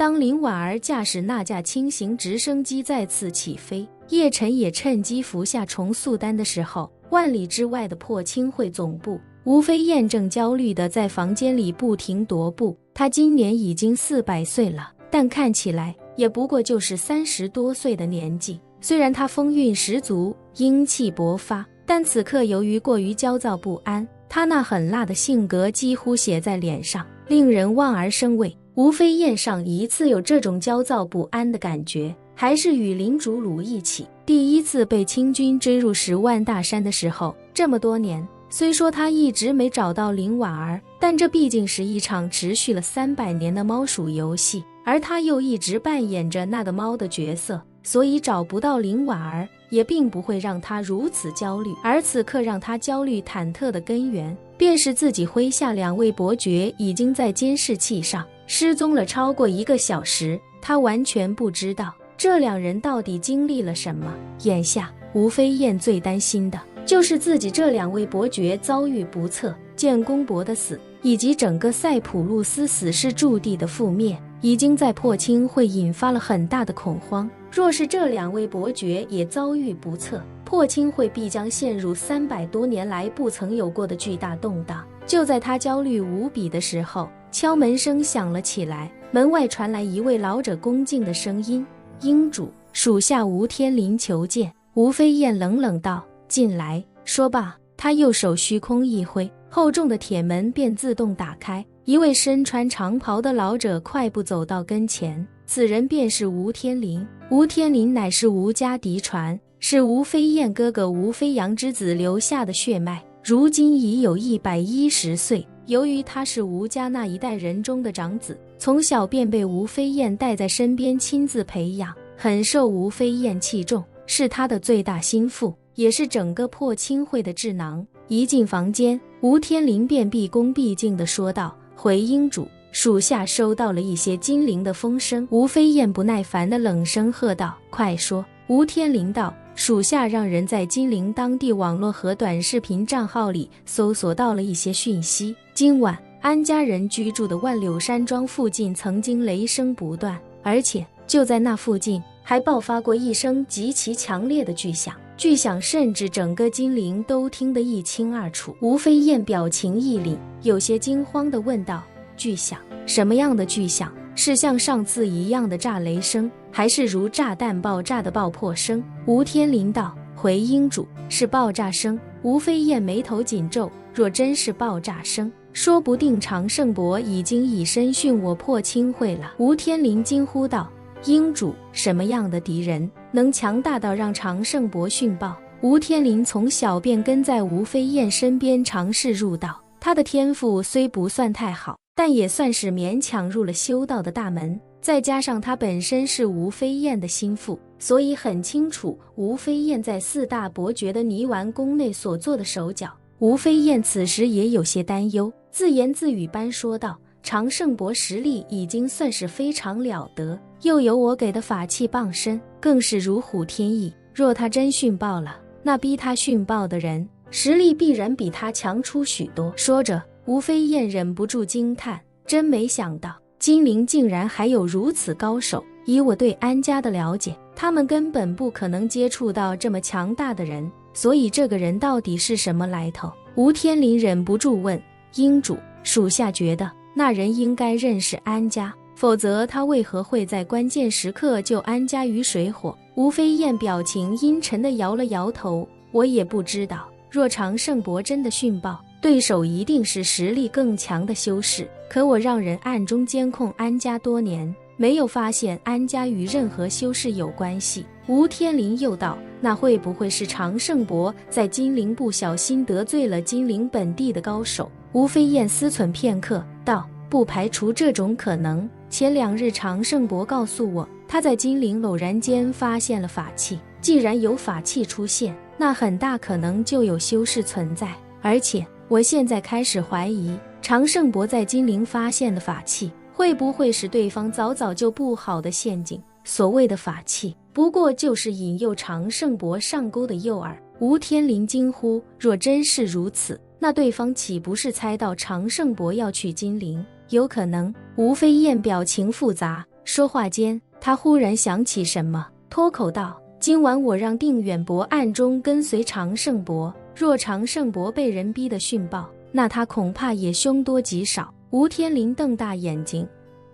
当林婉儿驾驶那架轻型直升机再次起飞，叶晨也趁机服下重塑丹的时候，万里之外的破青会总部，吴飞燕正焦虑地在房间里不停踱步。她今年已经400岁了，但看起来也不过就是30多岁的年纪。虽然她风韵十足，英气勃发，但此刻由于过于焦躁不安，她那狠辣的性格几乎写在脸上，令人望而生畏。吴飞燕上一次有这种焦躁不安的感觉，还是与林竹鲁一起第一次被清军追入10万大山的时候。这么多年，虽说他一直没找到林婉儿，但这毕竟是一场持续了300年的猫鼠游戏，而他又一直扮演着那个猫的角色，所以找不到林婉儿也并不会让他如此焦虑。而此刻让他焦虑忐忑的根源，便是自己麾下2位伯爵已经在监视器上失踪了超过1个小时，他完全不知道这2人到底经历了什么。眼下吴飞燕最担心的就是自己这2位伯爵遭遇不测，建公伯的死以及整个塞浦路斯死尸驻地的覆灭，已经在破青会引发了很大的恐慌。若是这2位伯爵也遭遇不测，破青会必将陷入300多年来不曾有过的巨大动荡。就在他焦虑无比的时候，敲门声响了起来，门外传来一位老者恭敬的声音：“英主，属下吴天林求见。”吴飞燕冷冷道：“进来。”说罢，他右手虚空一挥，厚重的铁门便自动打开。一位身穿长袍的老者快步走到跟前，此人便是吴天林。吴天林乃是吴家嫡传，是吴飞燕哥哥吴飞扬之子留下的血脉，如今已有110岁。由于他是吴家那一代人中的长子，从小便被吴飞燕带在身边亲自培养，很受吴飞燕器重，是他的最大心腹，也是整个破青会的智囊。一进房间，吴天林便毕恭毕敬地说道：“回英主，属下收到了一些精灵的风声。”吴飞燕不耐烦地冷声喝道：“快说！”吴天林道：“属下让人在精灵当地网络和短视频账号里搜索到了一些讯息，今晚安家人居住的万柳山庄附近曾经雷声不断，而且就在那附近还爆发过一声极其强烈的巨响，巨响甚至整个精灵都听得一清二楚。”吴飞燕表情一凛，有些惊慌地问道：“巨响？什么样的巨响？是像上次一样的炸雷声，还是如炸弹爆炸的爆破声？”吴天林道：“回英主，是爆炸声。”吴飞燕眉头紧皱，若真是爆炸声，说不定常胜伯已经以身殉我破青会了。吴天林惊呼道：“英主，什么样的敌人能强大到让常胜伯殉报？”吴天林从小便跟在吴飞燕身边尝试入道，他的天赋虽不算太好，但也算是勉强入了修道的大门，再加上他本身是吴飞燕的心腹，所以很清楚吴飞燕在4大伯爵的泥丸宫内所做的手脚。吴飞燕此时也有些担忧，自言自语般说道：“常胜伯实力已经算是非常了得，又有我给的法器傍身，更是如虎添翼。若他真殉报了，那逼他殉报的人实力必然比他强出许多。”说着，吴飞燕忍不住惊叹：“真没想到精灵竟然还有如此高手，以我对安家的了解，他们根本不可能接触到这么强大的人，所以这个人到底是什么来头？”吴天林忍不住问：“英主，属下觉得那人应该认识安家，否则他为何会在关键时刻救安家于水火？”吴飞燕表情阴沉地摇了摇头：“我也不知道，若常胜伯真的殉报，对手一定是实力更强的修士，可我让人暗中监控安家多年，没有发现安家与任何修士有关系。”吴天林又道：“那会不会是常胜伯在金陵不小心得罪了金陵本地的高手？”吴飞燕思忖片刻道：“不排除这种可能。前2日常胜伯告诉我，他在金陵偶然间发现了法器，既然有法器出现，那很大可能就有修士存在，而且我现在开始怀疑常胜伯在金陵发现的法器会不会是对方早就布好的陷阱？所谓的法器不过就是引诱常胜伯上钩的诱饵。”吴天林惊呼：“若真是如此，那对方岂不是猜到常胜伯要去金陵？有可能。”吴飞燕表情复杂，说话间，他忽然想起什么，脱口道：“今晚我让定远伯暗中跟随常胜伯，若常胜伯被人逼得殉报，那他恐怕也凶多吉少。”吴天林瞪大眼睛，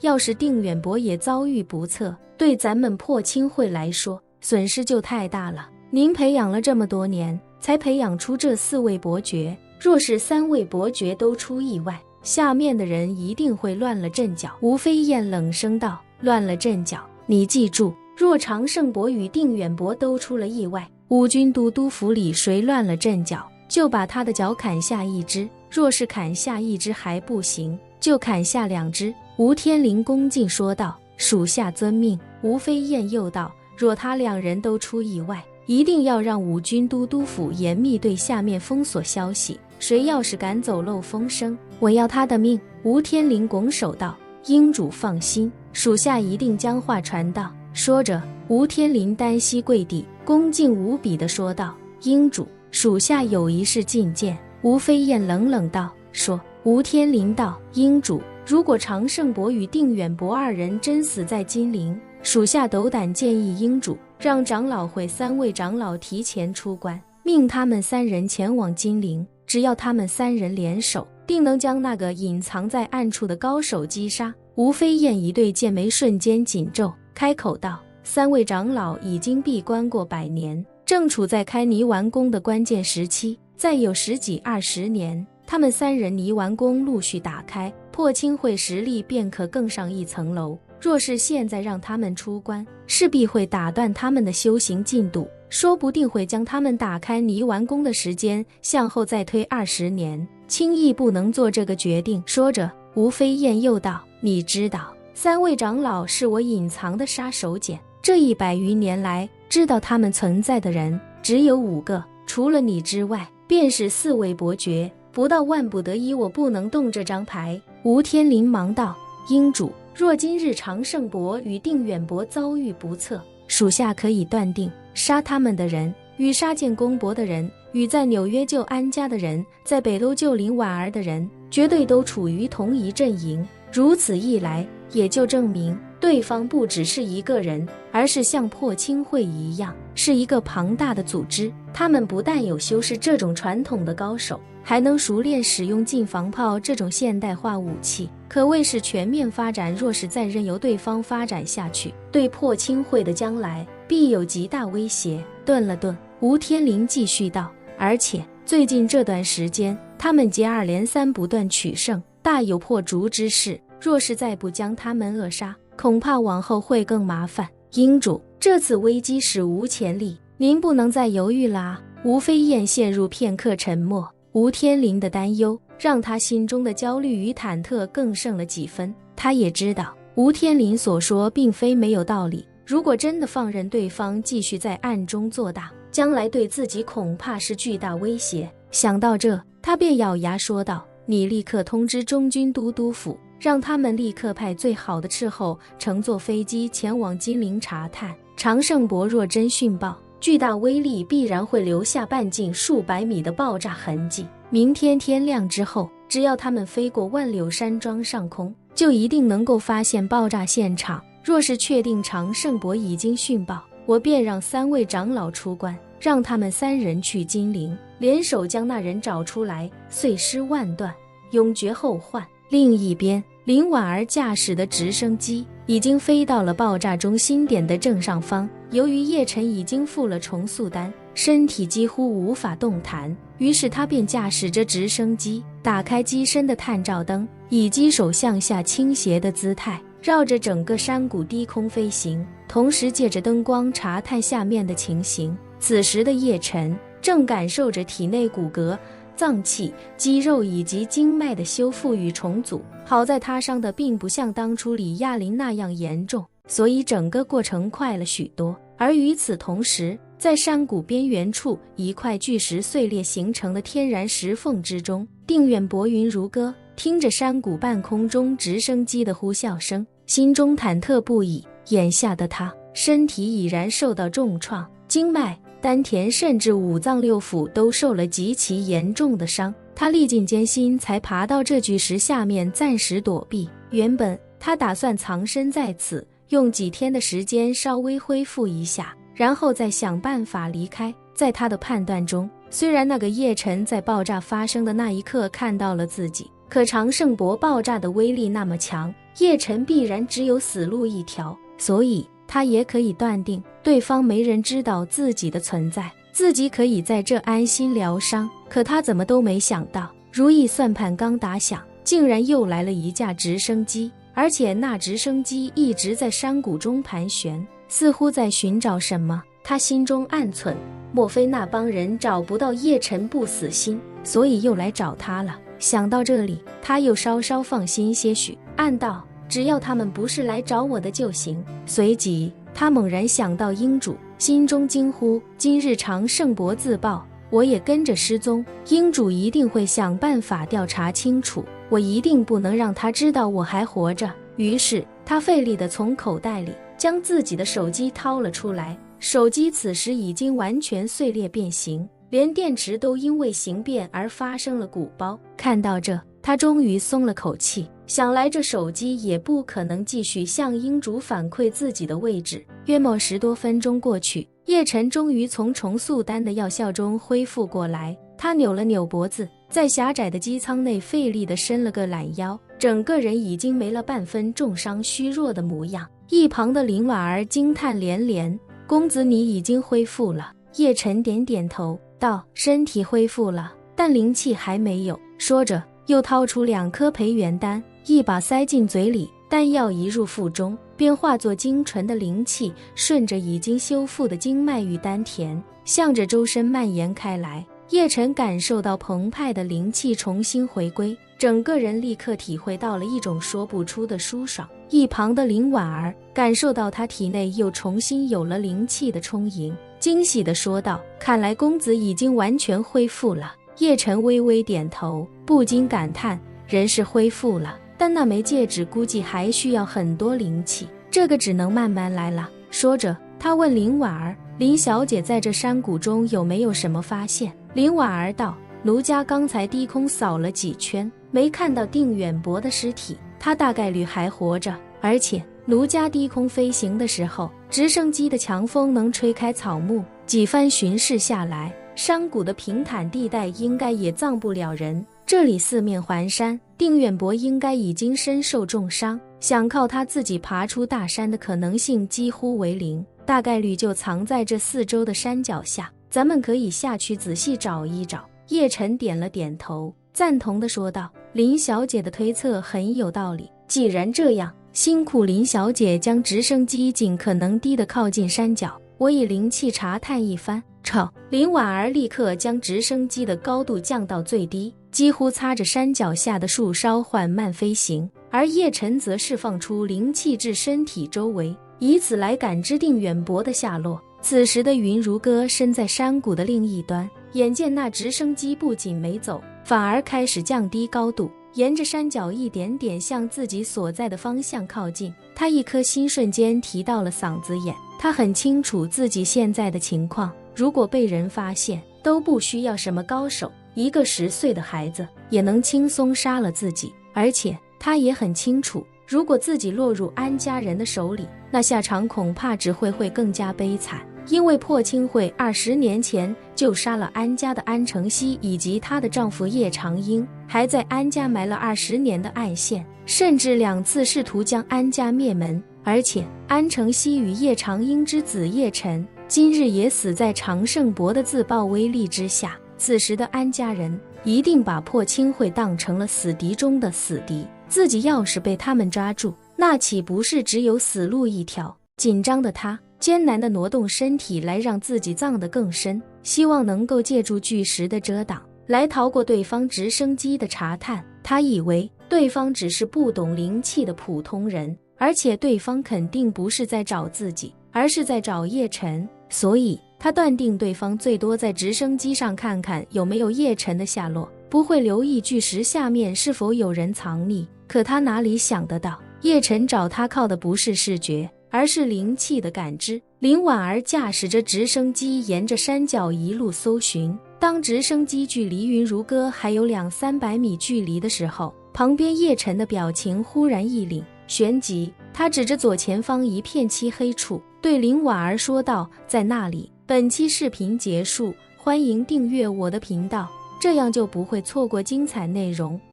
要是定远伯也遭遇不测，对咱们破清会来说，损失就太大了。您培养了这么多年，才培养出这4位伯爵，若是3位伯爵都出意外，下面的人一定会乱了阵脚。吴飞燕冷声道：“乱了阵脚，你记住，若常胜伯与定远伯都出了意外，五军都督府里谁乱了阵脚，就把他的脚砍下一只，若是砍下一只还不行，就砍下2只。”吴天林恭敬说道：“属下遵命。”吴飞燕又道：“若他2人都出意外，一定要让五军都督府严密对下面封锁消息，谁要是敢走漏风声，我要他的命。”吴天林拱手道：“英主放心，属下一定将话传到。”说着，吴天林单膝跪地，恭敬无比地说道：“英主，属下有一事觐见。”吴飞燕冷冷道：“说。”吴天林道：“英主，如果常胜伯与定远伯2人真死在金陵，属下斗胆建议英主让长老会3位长老提前出关，命他们3人前往金陵，只要他们3人联手，定能将那个隐藏在暗处的高手击杀。”吴飞燕一对剑眉瞬间紧皱，开口道：“3位长老已经闭关过100年，正处在开泥丸宫的关键时期，再有10几20年，他们3人泥丸宫陆续打开，破清会实力便可更上一层楼。若是现在让他们出关，势必会打断他们的修行进度，说不定会将他们打开泥丸宫的时间向后再推20年，轻易不能做这个决定。”说着，吴飞燕又道：“你知道3位长老是我隐藏的杀手锏，这100余年来，知道他们存在的人只有5个，除了你之外，便是4位伯爵。不到万不得已，我不能动这张牌。”吴天林忙道：“英主，若今日常胜伯与定远伯遭遇不测，属下可以断定，杀他们的人与杀建公伯的人，与在纽约救安家的人，在北楼救林婉儿的人，绝对都处于同一阵营。如此一来，也就证明对方不只是一个人，而是像破清会一样，是一个庞大的组织。他们不但有修饰这种传统的高手，还能熟练使用近防炮这种现代化武器，可谓是全面发展。若是再任由对方发展下去，对破清会的将来必有极大威胁。”顿了顿，吴天林继续道：“而且最近这段时间，他们接二连三不断取胜，大有破竹之势。若是再不将他们扼杀，恐怕往后会更麻烦。英主，这次危机史无前例，您不能再犹豫啦。”吴飞燕陷入片刻沉默。吴天林的担忧让他心中的焦虑与忐忑更胜了几分。他也知道吴天林所说并非没有道理，如果真的放任对方继续在暗中做大，将来对自己恐怕是巨大威胁。想到这，他便咬牙说道：“你立刻通知中军都督府，让他们立刻派最好的斥候乘坐飞机前往金陵查探。常胜伯若真殉报，巨大威力必然会留下半径数百米的爆炸痕迹。明天天亮之后，只要他们飞过万柳山庄上空，就一定能够发现爆炸现场。若是确定常胜伯已经殉报，我便让3位长老出关，让他们3人去金陵，联手将那人找出来，碎尸万段，永绝后患。”另一边，林婉儿驾驶的直升机已经飞到了爆炸中心点的正上方。由于叶晨已经付了重塑丹，身体几乎无法动弹，于是他便驾驶着直升机，打开机身的探照灯，以机手向下倾斜的姿态，绕着整个山谷低空飞行，同时借着灯光查探下面的情形。此时的叶晨正感受着体内骨骼、脏器、肌肉以及经脉的修复与重组。好在他伤的并不像当初李亚林那样严重，所以整个过程快了许多。而与此同时，在山谷边缘处一块巨石碎裂形成的天然石缝之中，定远薄云如歌，听着山谷半空中直升机的呼啸声，心中忐忑不已。眼下的他身体已然受到重创，经脉、丹田甚至5脏6腑都受了极其严重的伤。他历尽艰辛才爬到这巨石下面暂时躲避。原本他打算藏身在此，用几天的时间稍微恢复一下，然后再想办法离开。在他的判断中，虽然那个叶晨在爆炸发生的那一刻看到了自己，可长胜博爆炸的威力那么强，叶晨必然只有死路一条，所以他也可以断定对方没人知道自己的存在，自己可以在这安心疗伤。可他怎么都没想到，如意算盘刚打响，竟然又来了一架直升机，而且那直升机一直在山谷中盘旋，似乎在寻找什么。他心中暗忖，莫非那帮人找不到叶晨不死心，所以又来找他了。想到这里，他又稍稍放心些许，暗道只要他们不是来找我的就行。随即他猛然想到英主，心中惊呼，今日长胜博自爆，我也跟着失踪，英主一定会想办法调查清楚，我一定不能让他知道我还活着。于是他费力地从口袋里将自己的手机掏了出来，手机此时已经完全碎裂变形，连电池都因为形变而发生了鼓包。看到这，他终于松了口气，想来这手机也不可能继续向英主反馈自己的位置。约莫10多分钟过去，叶晨终于从重塑丹的药效中恢复过来，他扭了扭脖子，在狭窄的机舱内费力地伸了个懒腰，整个人已经没了半分重伤虚弱的模样。一旁的林婉儿惊叹连连，公子你已经恢复了。叶晨点点头道，身体恢复了，但灵气还没有。说着又掏出2颗培元丹，一把塞进嘴里，丹药一入腹中，便化作精纯的灵气，顺着已经修复的经脉与丹田，向着周身蔓延开来。叶晨感受到澎湃的灵气重新回归，整个人立刻体会到了一种说不出的舒爽。一旁的林婉儿感受到他体内又重新有了灵气的充盈，惊喜地说道，看来公子已经完全恢复了。叶晨微微点头，不禁感叹，人是恢复了，但那枚戒指估计还需要很多灵气，这个只能慢慢来了。说着他问林婉儿，林小姐在这山谷中有没有什么发现？林婉儿道，奴家刚才低空扫了几圈，没看到定远博的尸体，他大概率还活着，而且奴家低空飞行的时候，直升机的强风能吹开草木，几番巡视下来，山谷的平坦地带应该也葬不了人，这里四面环山，定远博应该已经身受重伤，想靠他自己爬出大山的可能性几乎为零，大概率就藏在这四周的山脚下，咱们可以下去仔细找一找。叶晨点了点头，赞同地说道，林小姐的推测很有道理，既然这样，辛苦林小姐将直升机尽可能低地靠近山脚，我以灵气查探一番。吵！林婉儿立刻将直升机的高度降到最低，几乎擦着山脚下的树梢缓慢飞行，而叶晨则释放出灵气至身体周围，以此来感知定远博的下落。此时的云如歌身在山谷的另一端，眼见那直升机不仅没走，反而开始降低高度，沿着山脚一点点向自己所在的方向靠近。他一颗心瞬间提到了嗓子眼，他很清楚自己现在的情况，如果被人发现，都不需要什么高手，一个10岁的孩子也能轻松杀了自己。而且他也很清楚，如果自己落入安家人的手里，那下场恐怕只会更加悲惨。因为破清会20年前就杀了安家的安承熙以及她的丈夫叶长英，还在安家埋了20年的暗线，甚至2次试图将安家灭门。而且安承熙与叶长英之子叶晨今日也死在长胜博的自爆威力之下，此时的安家人一定把破清会当成了死敌中的死敌，自己要是被他们抓住，那岂不是只有死路一条？紧张的他艰难地挪动身体来让自己葬得更深，希望能够借助巨石的遮挡来逃过对方直升机的查探。他以为对方只是不懂灵气的普通人，而且对方肯定不是在找自己，而是在找叶晨，所以他断定对方最多在直升机上看看有没有叶晨的下落，不会留意巨石下面是否有人藏匿。可他哪里想得到，叶晨找他靠的不是视觉，而是灵气的感知。林婉儿驾驶着直升机沿着山脚一路搜寻，当直升机距离云如歌还有200-300米距离的时候，旁边叶晨的表情忽然一凛，旋即，他指着左前方一片漆黑处，对林婉儿说道：“在那里。”本期视频结束，欢迎订阅我的频道，这样就不会错过精彩内容。